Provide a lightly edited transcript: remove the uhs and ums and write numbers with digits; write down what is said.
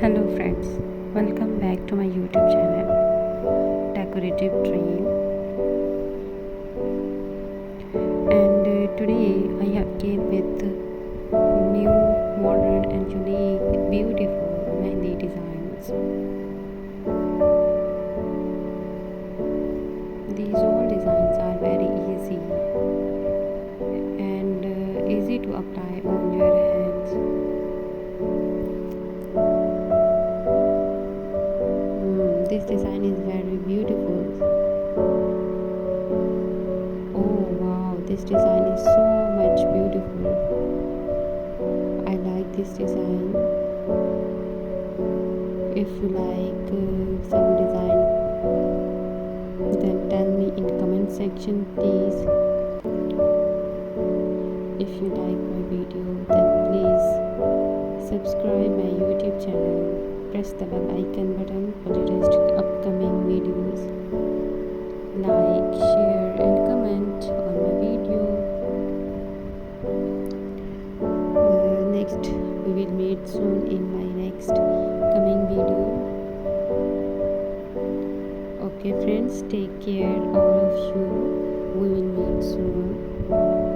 Hello friends, welcome back to my YouTube channel Decorative Trail. And today I have came with new, modern and unique, beautiful Mehndi designs. These all designs are very easy and easy to apply on your hands. This design is very beautiful. Oh wow, this design is so much beautiful. I like this design. If you like some design, then tell me in comment section please. If you like my video, then please subscribe my YouTube channel. Press the bell icon button for the rest upcoming videos. Like, share and comment on my video. Next we will meet soon in my next coming video. Okay friends, take care all of you. We will meet soon.